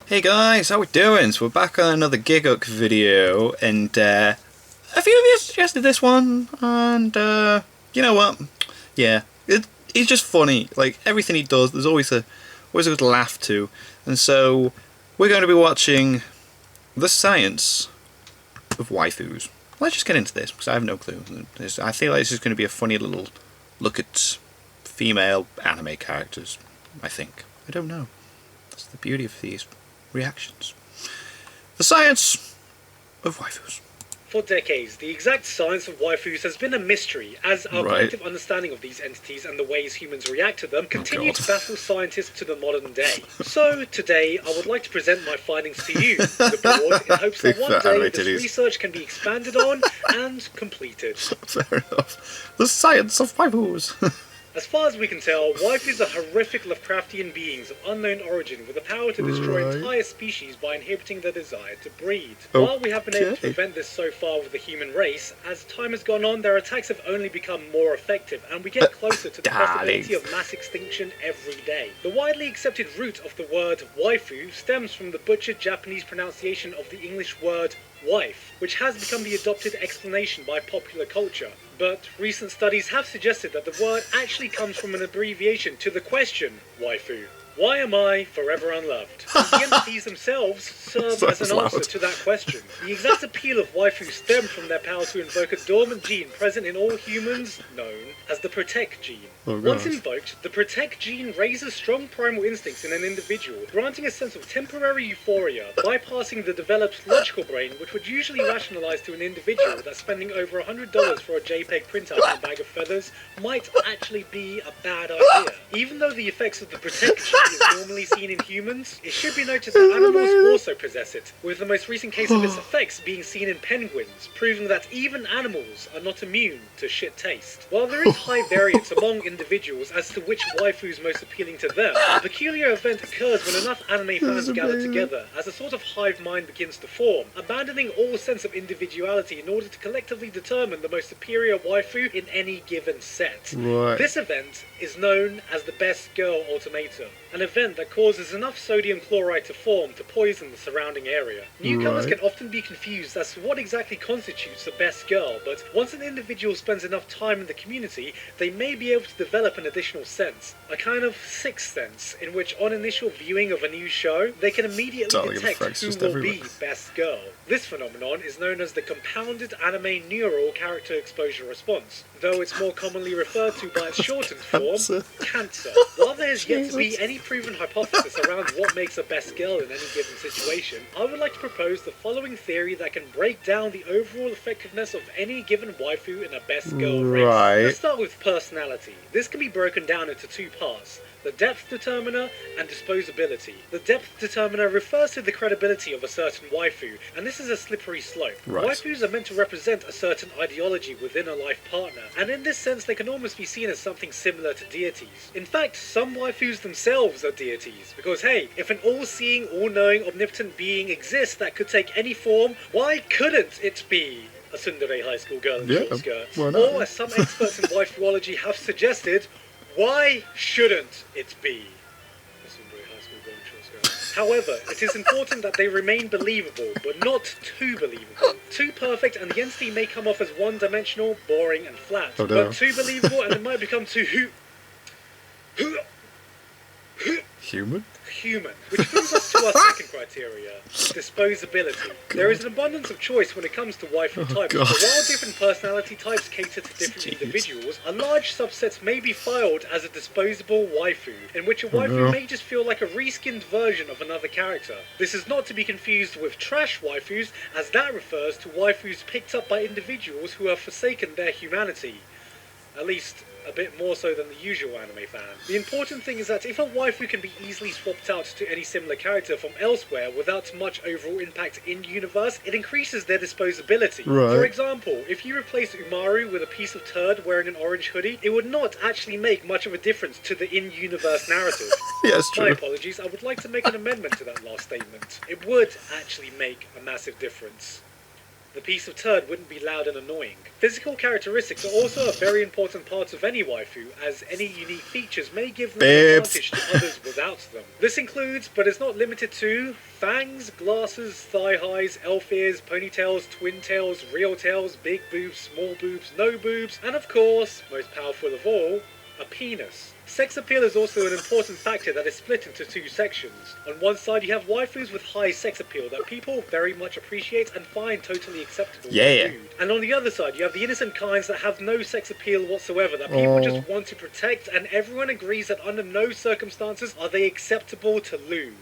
Hey guys, how we doing? So we're back on another Gigguk video, and a few of you suggested this one, and you know what? Yeah, he's just funny. Like everything he does, there's always a good laugh to, and so we're going to be watching the science of waifus. Let's just get into this because I have no clue. I feel like this is going to be a funny little look at female anime characters. I don't know. That's the beauty of these reactions. The science of waifus. For decades, the exact science of waifus has been a mystery, as our collective understanding of these entities and the ways humans react to them continue to baffle scientists to the modern day. So, today, I would like to present my findings to you, the board, in hopes that one day this research can be expanded on and completed. Fair enough. The science of waifus. As far as we can tell, waifus are horrific Lovecraftian beings of unknown origin with the power to destroy entire species by inhibiting their desire to breed. While we have been able to prevent this so far with the human race, as time has gone on, their attacks have only become more effective, and we get closer to the possibility of mass extinction every day. The widely accepted root of the word waifu stems from the butchered Japanese pronunciation of the English word wife, which has become the adopted explanation by popular culture. But recent studies have suggested that the word actually comes from an abbreviation to the question, waifu. Why am I forever unloved? And the entities themselves serve as an answer to that question. The exact appeal of waifu stemmed from their power to invoke a dormant gene present in all humans, known as the protect gene. Once invoked, the protect gene raises strong primal instincts in an individual, granting a sense of temporary euphoria, bypassing the developed logical brain, which would usually rationalize to an individual that spending over $100 for a JPEG printout and a bag of feathers might actually be a bad idea. Even though the effects of the protect gene is normally seen in humans, it should be noted that animals also possess it, with the most recent case of its effects being seen in penguins, proving that even animals are not immune to shit taste. While there is high variance among individuals as to which waifu is most appealing to them, a peculiar event occurs when enough anime fans gather together, as a sort of hive mind begins to form, abandoning all sense of individuality in order to collectively determine the most superior waifu in any given set. This event is known as the best girl ultimatum, an event that causes enough sodium chloride to form to poison the surrounding area. Newcomers can often be confused as to what exactly constitutes the best girl, but once an individual spends enough time in the community, they may be able to develop an additional sense, a kind of sixth sense, in which on initial viewing of a new show, they can immediately detect who will be best girl. This phenomenon is known as the compounded anime neural character exposure response, though it's more commonly referred to by its shortened form, cancer. While there is yet to be any proven hypothesis around what makes a best girl in any given situation, I would like to propose the following theory that can break down the overall effectiveness of any given waifu in a best girl race. Let's start with personality. This can be broken down into two parts: the depth determiner and disposability. The depth determiner refers to the credibility of a certain waifu, and this is a slippery slope. Waifus are meant to represent a certain ideology within a life partner, and in this sense they can almost be seen as something similar to deities. In fact, some waifus themselves are deities, because hey, if an all-seeing, all-knowing, omnipotent being exists that could take any form, why couldn't it be a tsundere high school girl in short skirts? Or, as some experts in waifuology have suggested, why shouldn't it be? However, it is important that they remain believable, but not too believable. Too perfect and the entity may come off as one-dimensional, boring and flat. But too believable and it might become too human. Which brings us to our second criteria, disposability. There is an abundance of choice when it comes to waifu types, but while different personality types cater to different individuals, a large subset may be filed as a disposable waifu, in which a waifu may just feel like a reskinned version of another character. This is not to be confused with trash waifus, as that refers to waifus picked up by individuals who have forsaken their humanity. At least, a bit more so than the usual anime fan. The important thing is that if a waifu can be easily swapped out to any similar character from elsewhere without much overall impact in-universe, it increases their disposability. For example, if you replace Umaru with a piece of turd wearing an orange hoodie, it would not actually make much of a difference to the in-universe narrative. Yes, true. My apologies, I would like to make an amendment to that last statement. It would actually make a massive difference. The piece of turd wouldn't be loud and annoying. Physical characteristics are also a very important part of any waifu, as any unique features may give them an advantage to others without them. This includes, but is not limited to, fangs, glasses, thigh highs, elf ears, ponytails, twin tails, real tails, big boobs, small boobs, no boobs, and of course, most powerful of all, a penis. Sex appeal is also an important factor that is split into two sections. On one side you have waifus with high sex appeal that people very much appreciate and find totally acceptable to food. And on the other side you have the innocent kinds that have no sex appeal whatsoever, that people just want to protect, and everyone agrees that under no circumstances are they acceptable to lewd.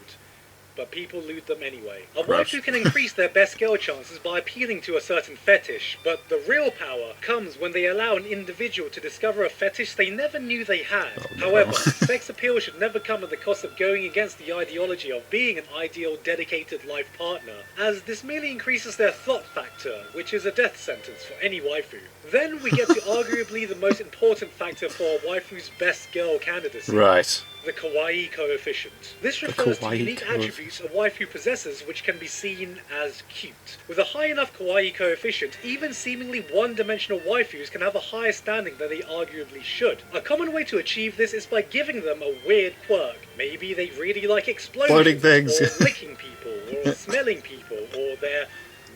But people lewd them anyway. A waifu can increase their best girl chances by appealing to a certain fetish, but the real power comes when they allow an individual to discover a fetish they never knew they had. However, sex appeal should never come at the cost of going against the ideology of being an ideal, dedicated life partner, as this merely increases their thought factor, which is a death sentence for any waifu. Then we get to arguably the most important factor for a waifu's best girl candidacy. Right. The Kawaii coefficient. This refers to unique attributes a waifu possesses which can be seen as cute. With a high enough Kawaii coefficient, even seemingly one-dimensional waifus can have a higher standing than they arguably should. A common way to achieve this is by giving them a weird quirk. Maybe they really like explosions, or licking people, or smelling people, or they're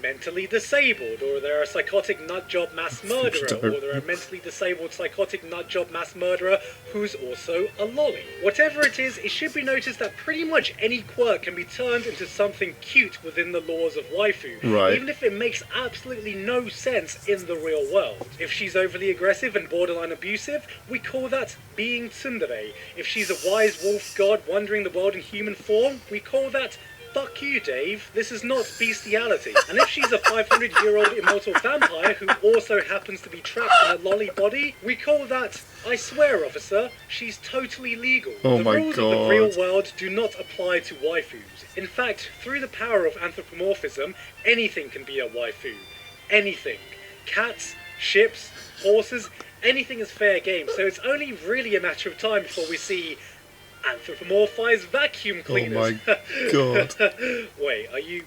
mentally disabled, or they're a psychotic nutjob mass murderer, or they're a mentally disabled psychotic nutjob mass murderer who's also a lolly. Whatever it is, it should be noticed that pretty much any quirk can be turned into something cute within the laws of waifu, even if it makes absolutely no sense in the real world. If she's overly aggressive and borderline abusive, we call that being tsundere. If she's a wise wolf god wandering the world in human form, we call that fuck you, Dave. This is not bestiality. And if she's a 500-year-old immortal vampire who also happens to be trapped in a lolly body, we call that, I swear, officer, she's totally legal. The rules of the real world do not apply to waifus. In fact, through the power of anthropomorphism, anything can be a waifu. Anything. Cats, ships, horses, anything is fair game. So it's only really a matter of time before we see anthropomorphized vacuum cleaners. Oh my god. Wait, are you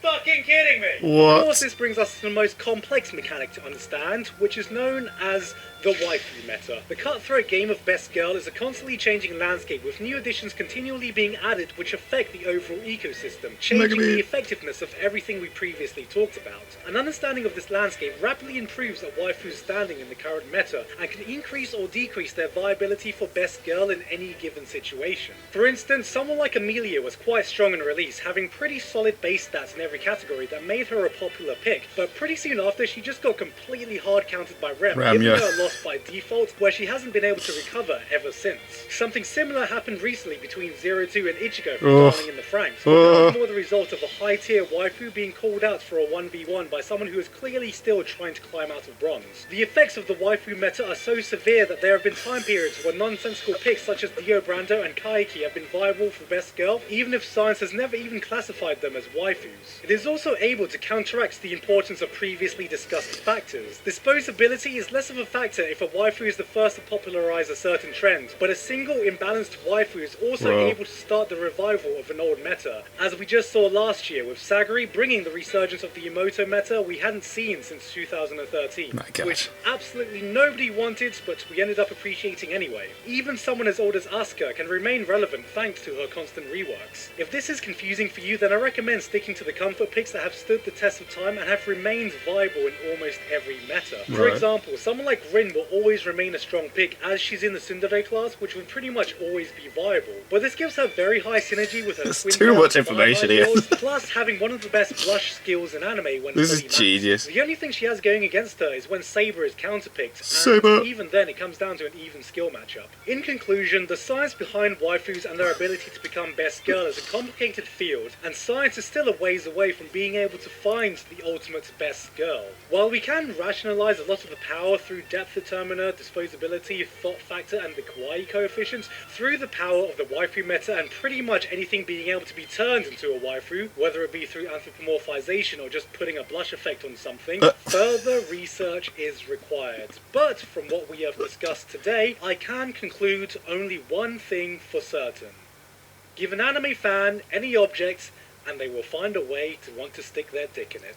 fucking kidding me? What? Of course, this brings us to the most complex mechanic to understand, which is known as the waifu meta. The cutthroat game of best girl is a constantly changing landscape, with new additions continually being added which affect the overall ecosystem, changing the effectiveness of everything we previously talked about. An understanding of this landscape rapidly improves a waifu's standing in the current meta, and can increase or decrease their viability for best girl in any given situation. For instance, someone like Amelia was quite strong in release, having pretty solid base stats in every category that made her a popular pick, but pretty soon after she just got completely hard counted by Rem, giving her a loss by default, where she hasn't been able to recover ever since. Something similar happened recently between 02 and Ichigo from Darling in the Franxx, but that was more the result of a high-tier waifu being called out for a 1v1 by someone who is clearly still trying to climb out of bronze. The effects of the waifu meta are so severe that there have been time periods where nonsensical picks such as Dio Brando and Kaiki have been viable for best girl, even if science has never even classified them as waifus. It is also able to counteract the importance of previously discussed factors. Disposability is less of a factor if a waifu is the first to popularize a certain trend, but a single imbalanced waifu is also able to start the revival of an old meta, as we just saw last year with Sagari bringing the resurgence of the Emoto meta we hadn't seen since 2013, which absolutely nobody wanted, but we ended up appreciating anyway. Even someone as old as Asuka can remain relevant thanks to her constant reworks. If this is confusing for you, then I recommend sticking to the comfort picks that have stood the test of time and have remained viable in almost every meta. For example, someone like Rin will always remain a strong pick, as she's in the Tsundere class, which will pretty much always be viable. But this gives her very high synergy with her There's twin too much information here. plus having one of the best blush skills in anime when this is genius. The only thing she has going against her is when Saber is counterpicked, and even then it comes down to an even skill matchup. In conclusion, the science behind waifus and their ability to become best girl is a complicated field, and science is still a ways away from being able to find the ultimate best girl. While we can rationalize a lot of the power through depth determiner, disposability, thought factor, and the Kawaii coefficient, through the power of the waifu meta and pretty much anything being able to be turned into a waifu, whether it be through anthropomorphization or just putting a blush effect on something, further research is required. But from what we have discussed today, I can conclude only one thing for certain. Give an anime fan any object and they will find a way to want to stick their dick in it.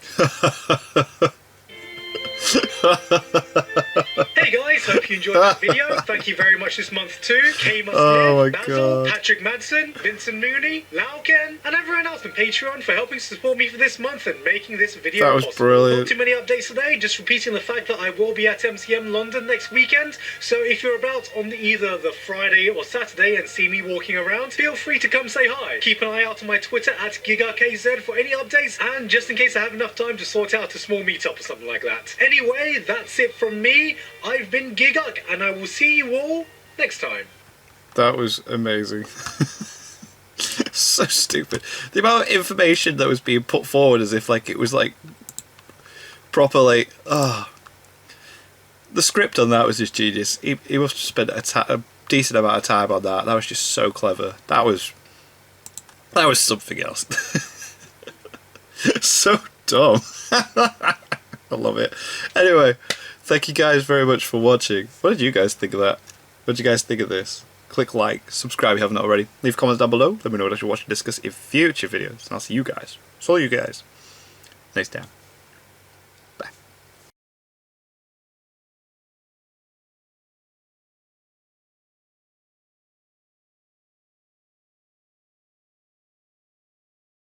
Hey guys, hope you enjoyed that video. Thank you very much this month to K-Must Basil, Patrick Madsen, Vincent Mooney, Lauken, and everyone else on Patreon for helping support me for this month and making this video that was possible. Brilliant. Not too many updates today, just repeating the fact that I will be at MCM London next weekend, so if you're about on either the Friday or Saturday and see me walking around, feel free to come say hi. Keep an eye out on my Twitter at GiggukKZ for any updates, and just in case I have enough time to sort out a small meetup or something like that. Anyway, that's it from me. I've been Gigguk, and I will see you all next time. That was amazing. So stupid. The amount of information that was being put forward as if like it was like proper like the script on that was just genius. He must have spent a decent amount of time on that. That was just so clever. That was something else. So dumb. I love it. Anyway, thank you guys very much for watching. What did you guys think of that? What did you guys think of this? Click like, subscribe if you haven't already. Leave comments down below. Let me know what I should watch and discuss in future videos. And I'll see you guys, next time.